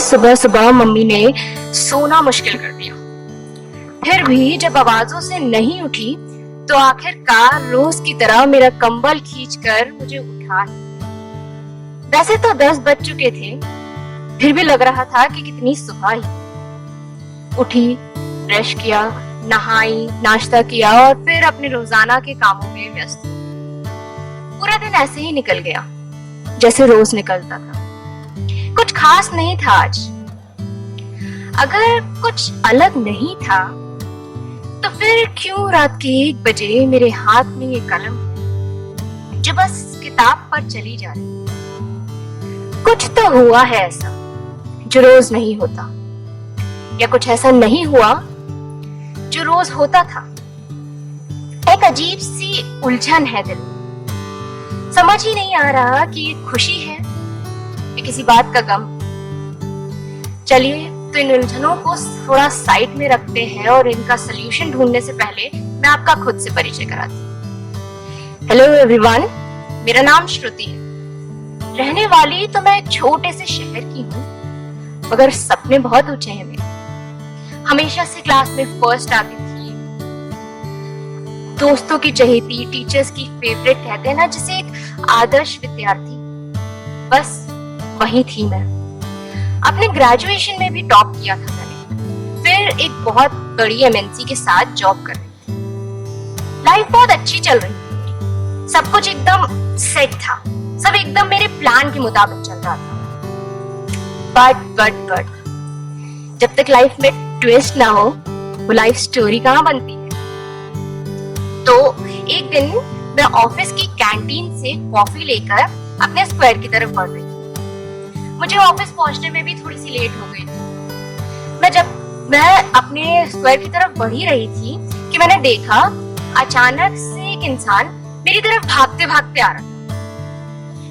सुबह सुबह मम्मी ने सोना मुश्किल कर दिया। फिर भी जब आवाजों से नहीं उठी तो आखिरकार रोज की तरह मेरा कंबल खींचकर मुझे उठा। वैसे तो 10 बज चुके थे, फिर भी लग रहा था कि कितनी सुबह ही। उठी, ब्रश किया, नहाई, नाश्ता किया और फिर अपने रोजाना के कामों में व्यस्त हुई। पूरा दिन ऐसे ही निकल गया जैसे रोज निकलता था। कुछ खास नहीं था आज। अगर कुछ अलग नहीं था तो फिर क्यों रात के 1 बजे मेरे हाथ में ये कलम जो बस किताब पर चली जा रही। कुछ तो हुआ है ऐसा जो रोज नहीं होता, या कुछ ऐसा नहीं हुआ जो रोज होता था। एक अजीब सी उलझन है दिल में। समझ ही नहीं आ रहा कि ये खुशी है या किसी बात का गम। चलिए तो इन उलझनों को थोड़ा साइड में रखते हैं और इनका सलूशन ढूंढने से पहले मैं आपका खुद से परिचय कराती हूँ। हेलो एवरीवन, मेरा नाम श्रुति है। रहने वाली तो मैं एक छोटे से शहर की हूँ, मगर सपने बहुत ऊंचे हैं मेरे। हमेशा से क्लास में फर्स्ट आती थी, दोस्तों की चहेती, टीचर्स की फेवरेट, कहते हैं ना जिसे एक आदर्श विद्यार्थी, बस वही थी मैं। अपने ग्रेजुएशन में भी टॉप किया था मैंने। फिर एक बहुत बड़ी एमएनसी के साथ जॉब कर रही थी। लाइफ बहुत अच्छी चल रही थी, सब कुछ एकदम सेट था, सब एकदम मेरे प्लान के मुताबिक चल रहा था। बट जब तक लाइफ में ट्विस्ट ना हो वो लाइफ स्टोरी कहाँ बनती है। तो एक दिन मैं ऑफिस की कैंटीन से कॉफी लेकर अपने स्क्वायर की तरफ बढ़ रही थी। मुझे ऑफिस पहुंचने में भी थोड़ी सी लेट हो गई थी। जब मैं अपने स्क्वायर की तरफ बढ़ ही रही थी कि मैंने देखा अचानक से एक इंसान मेरी तरफ भागते भागते आ रहा था।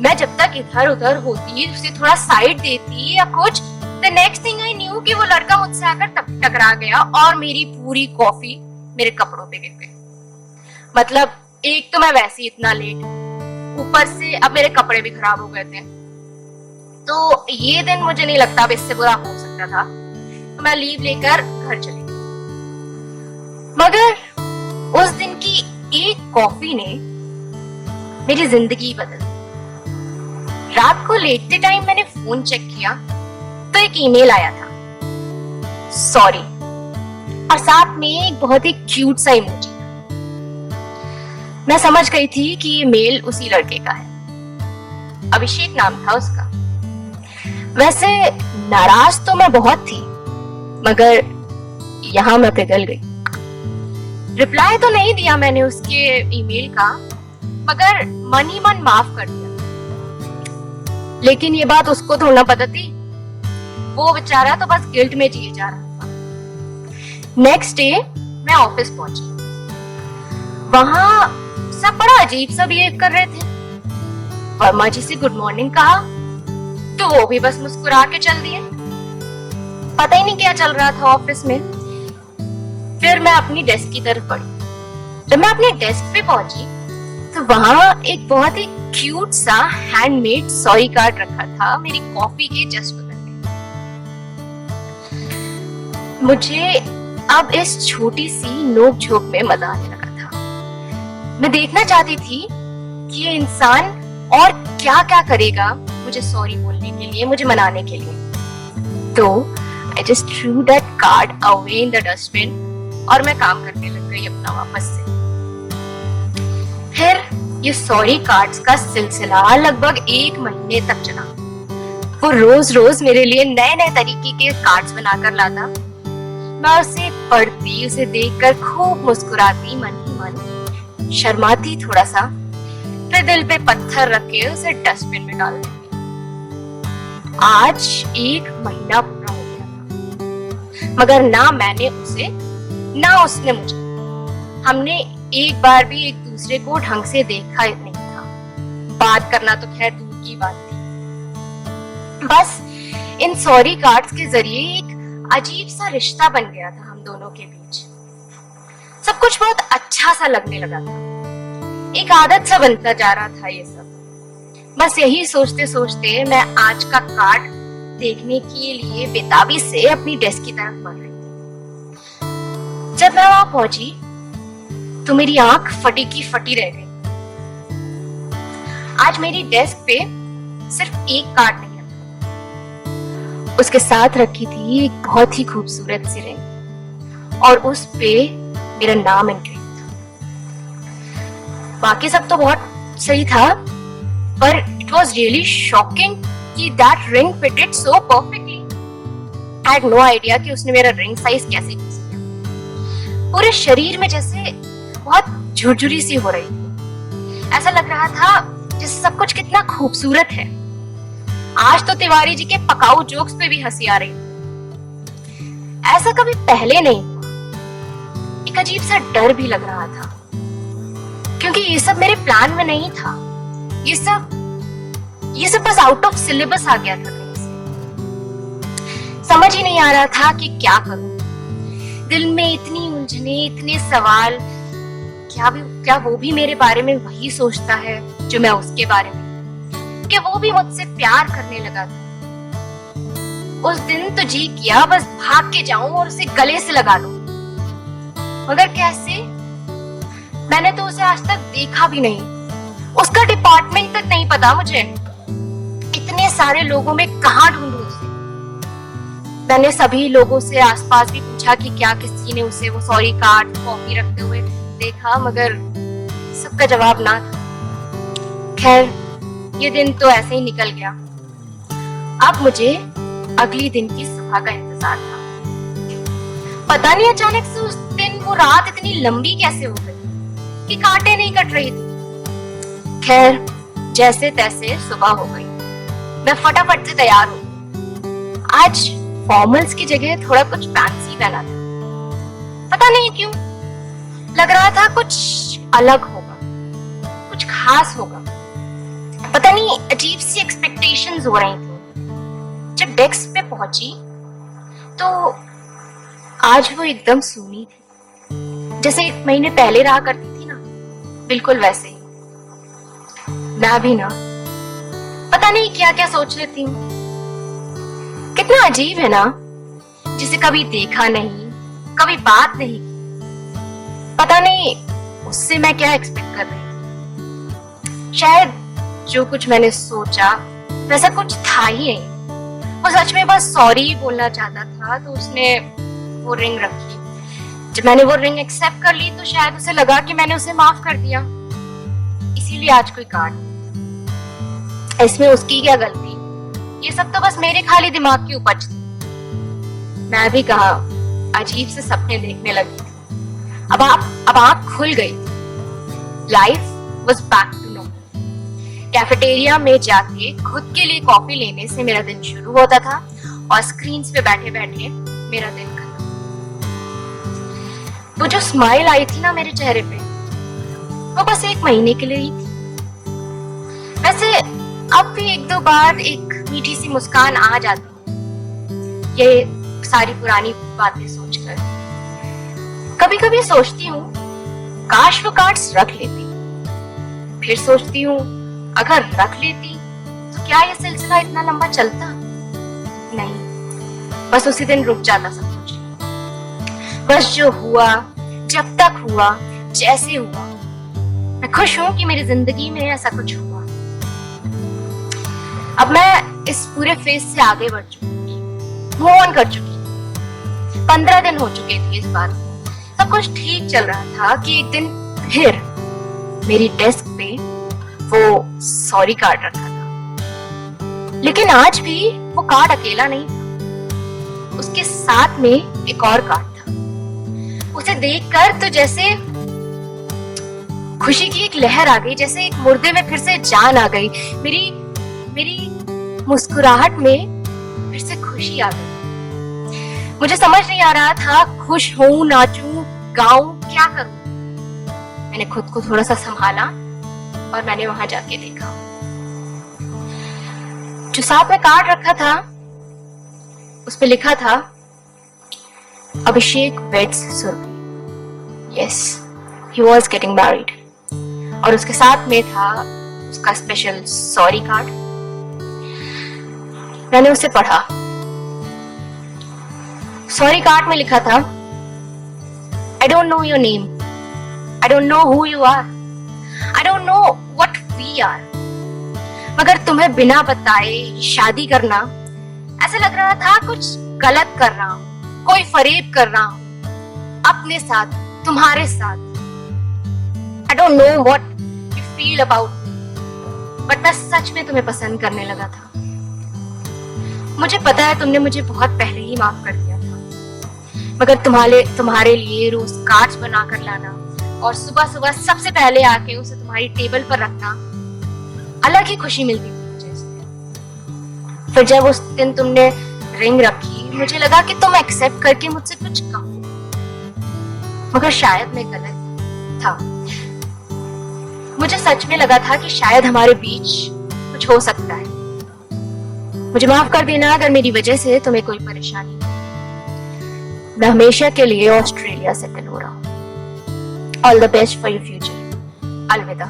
मैं जब तक इधर उधर होती, उसे थोड़ा साइड देती या कुछ, the next thing I knew कि वो लड़का मुझसे आकर टकरा गया और मेरी पूरी कॉफी मेरे कपड़ों पे गिर गई। मतलब एक तो मैं वैसे ही इतना लेट, ऊपर से अब मेरे कपड़े भी खराब हो गए थे। तो ये दिन मुझे नहीं लगता अब इससे बुरा हो सकता था। तो मैं लीव लेकर घर चली गई। मगर उस दिन की एक कॉफी ने मेरी जिंदगी बदल दी। रात को लेटते टाइम मैंने फोन चेक किया तो एक ईमेल आया था, सॉरी, और साथ में एक बहुत ही क्यूट सा इमोजी। मैं समझ गई थी कि ये मेल उसी लड़के का है। अभिषेक नाम था उसका। वैसे नाराज तो मैं बहुत थी, मगर यहां मैं पिघल गई। रिप्लाई तो नहीं दिया मैंने उसके ईमेल का, मगर मन ही मन माफ कर दिया। लेकिन ये बात उसको थोड़ा ना पता थी। वो बेचारा तो बस गिल्ट में जिए जा रहा था। नेक्स्ट डे मैं ऑफिस पहुंची। वहां सब बड़ा अजीब सा बिहेव कर रहे थे। वर्मा जी से गुड मॉर्निंग कहा तो वो भी बस मुस्कुरा के चल दिए। पता ही नहीं क्या चल रहा था ऑफिस में। फिर मैं अपनी डेस्क की तरफ बढ़ी। जब मैं अपने डेस्क पे पहुंची तो वहां एक बहुत ही क्यूट सा हैंडमेड सॉरी कार्ड रखा था मेरी कॉफी के जस्ट बगल में। मुझे अब इस छोटी सी नोक झोंक में मजा आने लगा था। मैं देखना चाहती थी कि ये इंसान और क्या क्या करेगा मुझे सॉरी बोलने के लिए, मुझे मनाने के लिए। तो I just threw that card away in the dustbin और मैं काम करने लग गई अपना वापस से। फिर ये सॉरी कार्ड्स का सिलसिला लगभग 1 महीने तक चला। वो रोज रोज मेरे लिए नए नए तरीके के कार्ड्स बनाकर लाता। मैं उसे पढ़ती, उसे देखकर खूब मुस्कुराती, मन ही मन शर्माती थोड़ा सा, फिर दिल पे पत्थर रख के उसे डस्टबिन में डाल देती। आज 1 महीना पूरा हो गया था, मगर ना मैंने उसे ना उसने मुझे, हमने एक बार भी एक दूसरे को ढंग से देखा नहीं था। बात करना तो खैर दूर की बात थी। बस इन सॉरी कार्ड्स के जरिए एक अजीब सा रिश्ता बन गया था हम दोनों के बीच। सब कुछ बहुत अच्छा सा लगने लगा था। एक आदत सा बनता जा रहा था ये सब। बस यही सोचते सोचते मैं आज का कार्ड देखने के लिए बेताबी से अपनी डेस्क की तरफ बढ़ रही थी। जब मैं वहां पहुंची तो मेरी आंख फटी की फटी रह गई। आज मेरी डेस्क पे सिर्फ एक कार्ड नहीं रखा, उसके साथ रखी थी एक बहुत ही खूबसूरत सी रिंग और उस पे मेरा नाम एंट्री था। बाकी सब तो बहुत सही था, पर इट वॉज रियली शॉकिंग कि that ring fitted so perfectly. I had no idea कि उसने मेरा रिंग साइज कैसे चूज किया। पूरे शरीर में जैसे बहुत झुरझुरी सी हो रही थी। ऐसा लग रहा था जैसे सब कुछ कितना खूबसूरत है। आज तो तिवारी जी के पकाऊ जोक्स पे भी हंसी आ रही थी। ऐसा कभी पहले नहीं हुआ। एक अजीब सा डर भी लग रहा था, क्योंकि ये सब मेरे प्लान में नहीं था। ये सब बस आउट ऑफ सिलेबस आ गया था कहीं से। समझ ही नहीं आ रहा था कि क्या करूं। दिल में इतनी उलझने, इतने सवाल। क्या वो भी मेरे बारे में वही सोचता है जो मैं उसके बारे में? कि वो भी मुझसे प्यार करने लगा था? उस दिन तो जी किया बस भाग के जाऊं और उसे गले से लगा लूं, मगर कैसे? मैंने तो उसे आज तक देखा भी नहीं, उसका डिपार्टमेंट तक नहीं पता मुझे। इतने सारे लोगों में कहाँ ढूंढूं उसे? मैंने सभी लोगों से आसपास भी पूछा कि क्या किसी ने उसे वो सॉरी कार्ड कॉपी रखते हुए देखा, मगर सबका जवाब ना था। खैर, ये दिन तो ऐसे ही निकल गया। अब मुझे अगली दिन की सुबह का इंतजार था। पता नहीं अचानक से उस दिन वो रात इतनी लंबी कैसे हो गई कि कांटे नहीं कट रही थी। खैर, जैसे तैसे सुबह हो गई। मैं फटाफट से तैयार हूँ। आज फॉर्मल्स की जगह थोड़ा कुछ फैंसी पहना था। पता नहीं क्यों लग रहा था कुछ अलग होगा, कुछ खास होगा। पता नहीं अजीब सी एक्सपेक्टेशंस हो रही थी। जब डेस्क पे पहुंची तो आज वो एकदम सूनी थी, जैसे 1 महीने पहले रहा करती थी ना, बिल्कुल वैसे ही। मैं भी ना पता नहीं क्या क्या सोच लेती हूँ। कितना अजीब है ना, जिसे कभी देखा नहीं, कभी बात नहीं की। पता नहीं उससे मैं क्या एक्सपेक्ट कर रही थी। शायद जो कुछ मैंने सोचा वैसा कुछ था ही नहीं। वो सच में बस सॉरी बोलना चाहता था, तो उसने वो रिंग रखी। जब मैंने वो रिंग एक्सेप्ट कर ली तो शायद उसे लगा कि मैंने उसे माफ कर दिया, इसीलिए आज कोई कार्ड। इसमें उसकी क्या गलती? ये सब तो बस मेरे खाली दिमाग की उपज थी। मैं भी कहा अजीब से सपने देखने लगी थी। अब आँख खुल गई। Life was back to normal. Cafeteria में जाके खुद के लिए कॉफी लेने से मेरा दिन शुरू होता था और स्क्रीन्स पे बैठे बैठे मेरा दिन खत्म। वो जो स्माइल आई थी ना मेरे चेहरे पे, वो बस 1 महीने के लिए ही थी। वैसे अब भी 1-2 बार एक मीठी सी मुस्कान आ जाती, ये सारी पुरानी बातें सोचकर। कभी कभी सोचती हूँ काश वो कार्ड्स रख लेती, फिर सोचती हूँ अगर रख लेती तो क्या ये सिलसिला इतना लंबा चलता? नहीं, बस उसी दिन रुक जाता सब कुछ। बस जो हुआ, जब तक हुआ, जैसे हुआ, मैं खुश हूँ कि मेरी जिंदगी में ऐसा कुछ हुआ। अब मैं इस पूरे फेज से आगे बढ़ चुकी, मूव ऑन कर चुकी। 15 दिन हो चुके थे इस बात। सब कुछ ठीक चल रहा था कि एक दिन फिर मेरी डेस्क पे वो सॉरी कार्ड रखा था। लेकिन आज भी वो कार्ड अकेला नहीं था, उसके साथ में एक और कार्ड था। उसे देखकर तो जैसे खुशी की एक लहर आ गई, जैसे एक मुर्दे में फिर से जान आ गई। मेरी मुस्कुराहट में फिर से खुशी आ गई। मुझे समझ नहीं आ रहा था खुश हूं, नाचूं, गाऊं, क्या करूं। मैंने खुद को थोड़ा सा संभाला और मैंने वहां जाके देखा। जो साथ में कार्ड रखा था उस पे लिखा था Abhishek weds Surabhi. Yes, he was getting married. और उसके साथ में था उसका स्पेशल सॉरी कार्ड। मैंने उसे पढ़ा। सॉरी कार्ड में लिखा था, I don't know your name, I don't know who you are, I don't know what we are, मगर तुम्हें बिना बताए शादी करना ऐसा लग रहा था कुछ गलत कर रहा हूं, कोई फरेब कर रहा हूं अपने साथ, तुम्हारे साथ। आई don't know what you feel about me, but मैं सच में तुम्हें पसंद करने लगा था। मुझे पता है तुमने मुझे बहुत पहले ही माफ कर दिया था, मगर तुम्हारे लिए रोज कार्ड्स बना कर लाना और सुबह सुबह सबसे पहले आके उसे तुम्हारी टेबल पर रखना अलग ही खुशी मिलती थी मुझे इसमें। फिर जब उस दिन तुमने रिंग रखी, मुझे लगा कि तुम एक्सेप्ट करके मुझसे कुछ कहो, मगर शायद मैं गलत था। मुझे सच में लगा था कि शायद हमारे बीच कुछ हो सकता है। मुझे माफ कर देना अगर मेरी वजह से तुम्हें कोई परेशानी हो। मैं हमेशा के लिए ऑस्ट्रेलिया सेटल हो रहा हूँ। All the best for your future. अलविदा।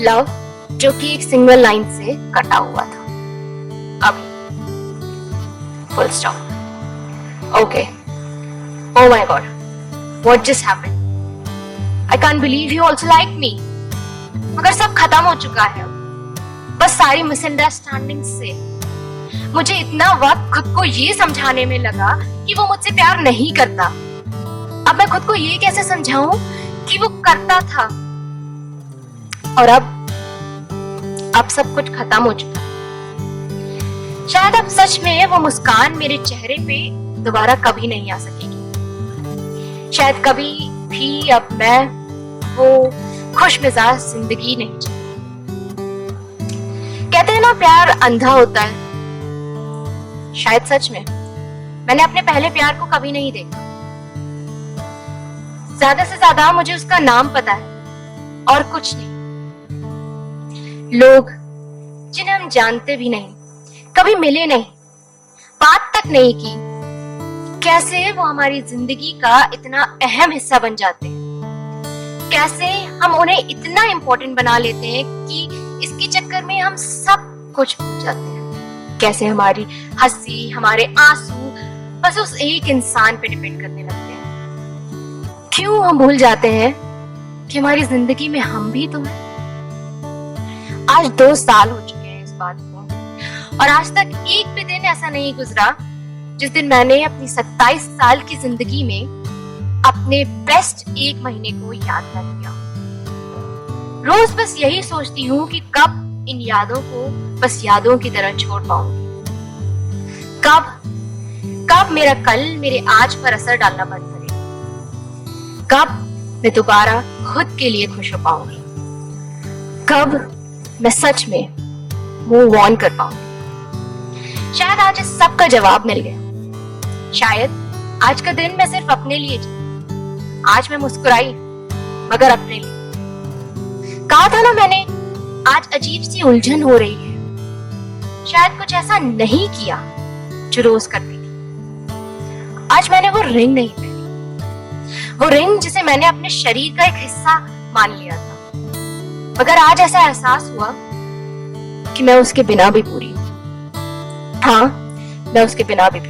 लव, जो कि एक सिंगल लाइन से कटा हुआ था। अभी full stop. Okay. Oh my God, what just happened? I can't believe you also like me. मगर सब खत्म हो चुका है अब, बस सारी मिसअंडरस्टैंडिंग से। मुझे इतना वक्त खुद को ये समझाने में लगा कि वो मुझसे प्यार नहीं करता। अब मैं खुद को ये कैसे समझाऊं कि वो करता था। और अब सब कुछ खत्म हो चुका है। शायद अब सच में वो मुस्कान मेरे चेहरे पे दोबारा कभी नहीं आ सकेगी। शायद कभी भी अब मैं वो खुश मिजाज जिंदगी नहीं चाहिए। कहते हैं ना प्यार अंधा होता है। शायद सच में मैंने अपने पहले प्यार को कभी नहीं देखा। ज्यादा से ज्यादा मुझे उसका नाम पता है और कुछ नहीं। लोग जिन्हें हम जानते भी नहीं, कभी मिले नहीं, बात तक नहीं की, कैसे वो हमारी जिंदगी का इतना अहम हिस्सा बन जाते हैं। कैसे हम उन्हें इतना इम्पोर्टेंट बना लेते हैं कि इसके चक्कर में हम सब कुछ भूल जाते हैं। कैसे हमारी हंसी, हमारे आंसू बस उस एक इंसान पे डिपेंड करने लगते हैं। क्यों हम भूल जाते हैं कि हमारी जिंदगी में हम भी तो हैं। आज 2 साल हो चुके हैं इस बात को, और आज तक एक भी दिन ऐसा नहीं गुजरा जिस दिन मैंने अपनी 27 साल की जिंदगी में अपने बेस्ट 1 महीने को याद न किया। रोज बस यही सोचती हूँ कि कब इन यादों को बस यादों की तरह छोड़ पाऊंगी। कब मेरा कल मेरे आज पर असर डालना बंद करे। कब मैं दोबारा खुद के लिए खुश हो पाऊंगी। कब मैं सच में मूव ऑन कर पाऊंगी। शायद आज इस सब का जवाब मिल गया। शायद आज का दिन मैं सिर्फ अपने लिए जी। आज मैं मुस्कुराई, मगर अपने लिए। कहा था ना मैंने, आज अजीब सी उलझन हो रही है। शायद कुछ ऐसा नहीं किया जो रोज करती थी। आज मैंने वो रिंग नहीं पहनी, वो रिंग जिसे मैंने अपने शरीर का एक हिस्सा मान लिया था। मगर आज ऐसा एहसास हुआ कि मैं उसके बिना भी पूरी हूं। हाँ, मैं उसके बिना भी